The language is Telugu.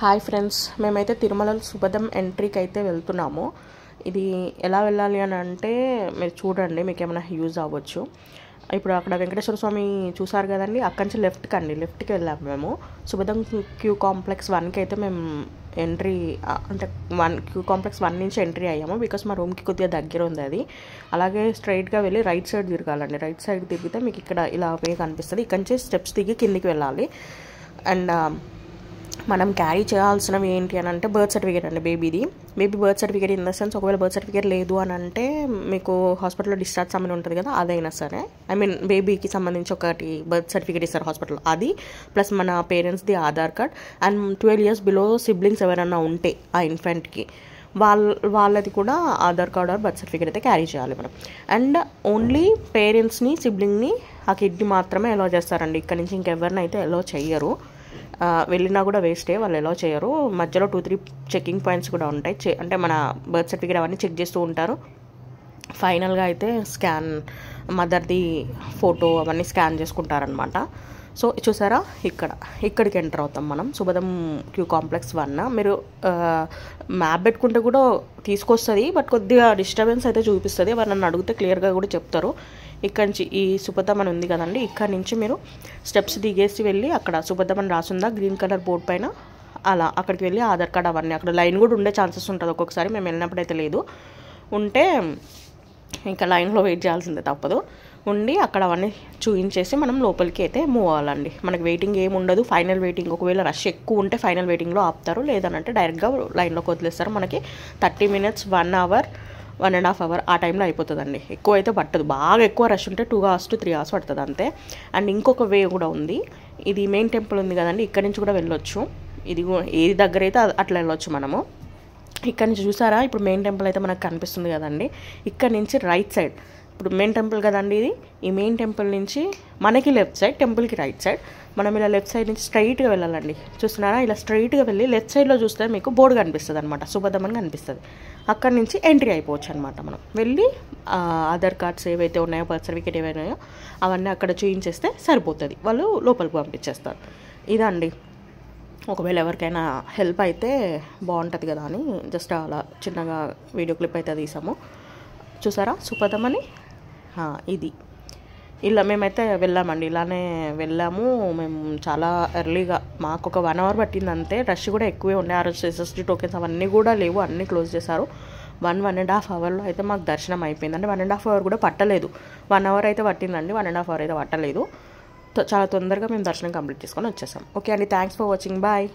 హాయ్ ఫ్రెండ్స్, మేమైతే తిరుమల సుభదం ఎంట్రీకి అయితే వెళ్తున్నాము. ఇది ఎలా వెళ్ళాలి అని అంటే మీరు చూడండి, మీకు ఏమైనా యూజ్ అవ్వచ్చు. ఇప్పుడు అక్కడ వెంకటేశ్వర స్వామి చూసారు కదండి, అక్కడి నుంచి లెఫ్ట్కి వెళ్ళాము మేము. సుభదం క్యూ కాంప్లెక్స్ 1కి అయితే మేము ఎంట్రీ, అంటే క్యూ కాంప్లెక్స్ 1 నుంచి ఎంట్రీ అయ్యాము. బికాస్ మా రూమ్కి కొద్దిగా దగ్గర ఉంది అది. అలాగే స్ట్రైట్గా వెళ్ళి రైట్ సైడ్ తిరగాలండి. రైట్ సైడ్ తిరిగితే మీకు ఇక్కడ ఇలా వే కనిపిస్తుంది. ఇక్కడి నుంచి స్టెప్స్ దిగి కిందికి వెళ్ళాలి. అండ్ మనం క్యారీ చేయాల్సినవి ఏంటి అని అంటే బర్త్ సర్టిఫికేట్ అండి. Baby birth certificate in the sense, ఒకవేళ బర్త్ సర్టిఫికేట్ లేదు అని అంటే మీకు హాస్పిటల్లో డిశ్చార్జ్ సమయం ఉంటుంది కదా, అదైనా సరే, ఐ మీన్ బేబీకి సంబంధించి ఒకటి బర్త్ సర్టిఫికేట్ ఇస్తారు హాస్పిటల్లో, అది ప్లస్ మన పేరెంట్స్ది Aadhaar card and 12 years below siblings ఎవరైనా ఉంటే ఆ ఇన్ఫెంట్కి వాళ్ళది కూడా Aadhaar card or birth certificate అయితే క్యారీ చేయాలి మనం. అండ్ ఓన్లీ పేరెంట్స్ని సిబ్లింగ్ని ఆ కిడ్ని మాత్రమే అలౌ చేస్తారండి. ఇక్కడ నుంచి ఇంకెవరిని అయితే అలౌ చెయ్యరు. వెళ్ళినా కూడా వేస్టే, వాళ్ళు ఎలా చేయరు. మధ్యలో 2-3 చెకింగ్ పాయింట్స్ కూడా ఉంటాయి. అంటే మన బర్త్ సర్టిఫికేట్ అవన్నీ చెక్ చేస్తూ ఉంటారు. ఫైనల్గా అయితే స్కాన్, మదర్ది ఫోటో అవన్నీ స్కాన్ చేసుకుంటారనమాట. సో చూసారా, ఇక్కడికి ఎంటర్ అవుతాం మనం. సుభదం క్యూ కాంప్లెక్స్ 1. మీరు మ్యాప్ పెట్టుకుంటే కూడా తీసుకొస్తుంది, బట్ కొద్దిగా డిస్టర్బెన్స్ అయితే చూపిస్తుంది. ఎవరు నన్ను అడిగితే క్లియర్గా కూడా చెప్తారు. ఇక్కడ నుంచి ఈ సుభదం అని ఉంది కదండి, ఇక్కడ నుంచి మీరు స్టెప్స్ దిగేసి వెళ్ళి అక్కడ సుభదం అని రాసుందా గ్రీన్ కలర్ బోర్డ్ పైన, అలా అక్కడికి వెళ్ళి ఆధార్ కార్డ్ అవన్నీ, అక్కడ లైన్ కూడా ఉండే ఛాన్సెస్ ఉంటుంది ఒక్కొక్కసారి. మేము వెళ్ళినప్పుడు అయితే లేదు, ఉంటే ఇంకా లైన్లో వెయిట్ చేయాల్సిందే, తప్పదు. ఉండి అక్కడ అవన్నీ చూపించేసి మనం లోపలికి అయితే మూవ్ అవ్వాలండి. మనకి వెయిటింగ్ ఏమి ఉండదు. ఫైనల్ వెయిటింగ్, ఒకవేళ రష్ ఎక్కువ ఉంటే ఫైనల్ వెయిటింగ్లో ఆపుతారు, లేదనంటే డైరెక్ట్గా లైన్లోకి వదిలేస్తారు. మనకి 30 minutes, 1 hour, 1.5 hour ఆ టైంలో అయిపోతుందండి. ఎక్కువ అయితే పట్టదు. బాగా ఎక్కువ రష్ ఉంటే 2 hours to 3 hours పడుతుంది అంతే. అండ్ ఇంకొక వే కూడా ఉంది. ఇది మెయిన్ టెంపుల్ ఉంది కదండి, ఇక్కడ నుంచి కూడా వెళ్ళొచ్చు. ఇది ఏది దగ్గర అయితే అట్లా వెళ్ళొచ్చు మనము. ఇక్కడ నుంచి చూసారా, ఇప్పుడు మెయిన్ టెంపుల్ అయితే మనకు కనిపిస్తుంది కదండి. ఇక్కడ నుంచి రైట్ సైడ్, ఇప్పుడు మెయిన్ టెంపుల్ కదండి ఇది, ఈ మెయిన్ టెంపుల్ నుంచి మనకి లెఫ్ట్ సైడ్, టెంపుల్కి రైట్ సైడ్. మనం ఇలా లెఫ్ట్ సైడ్ నుంచి స్ట్రైట్గా వెళ్ళాలండి. చూస్తున్నారా, ఇలా స్ట్రైట్గా వెళ్ళి లెఫ్ట్ సైడ్లో చూస్తే మీకు బోర్డు కనిపిస్తుంది అనమాట, సుభదం అని కనిపిస్తుంది. అక్కడి నుంచి ఎంట్రీ అయిపోవచ్చు అనమాట. మనం వెళ్ళి ఆధార్ కార్డ్స్ ఏవైతే ఉన్నాయో, బర్త్ సర్టిఫికేట్ ఏవైనా అవన్నీ అక్కడ చూపించేస్తే సరిపోతుంది, వాళ్ళు లోపలికి పంపించేస్తారు. ఇదండి. ఒకవేళ ఎవరికైనా హెల్ప్ అయితే బాగుంటుంది కదా అని జస్ట్ అలా చిన్నగా వీడియో క్లిప్ అయితే తీసాము. చూసారా సుభదం అని, ఇది ఇలా మేమైతే వెళ్ళామండి. ఇలానే వెళ్ళాము మేము చాలా ఎర్లీగా. మాకు ఒక 1 hour పట్టింది అంతే. రష్ కూడా ఎక్కువే ఉండే. ఆ రోజు SSD టోకెన్స్ అవన్నీ కూడా లేవు, అన్నీ క్లోజ్ చేశారు. 1.5 hourలో అయితే మాకు దర్శనం అయిపోయింది. అంటే 1.5 hour కూడా పట్టలేదు, 1 hour అయితే పట్టిందండి, 1.5 hour అయితే పట్టలేదు. చాలా తొందరగా మేము దర్శనం కంప్లీట్ చేసుకొని వచ్చేసాం. ఓకే అండి, థ్యాంక్స్ ఫర్ వాచింగ్, బాయ్.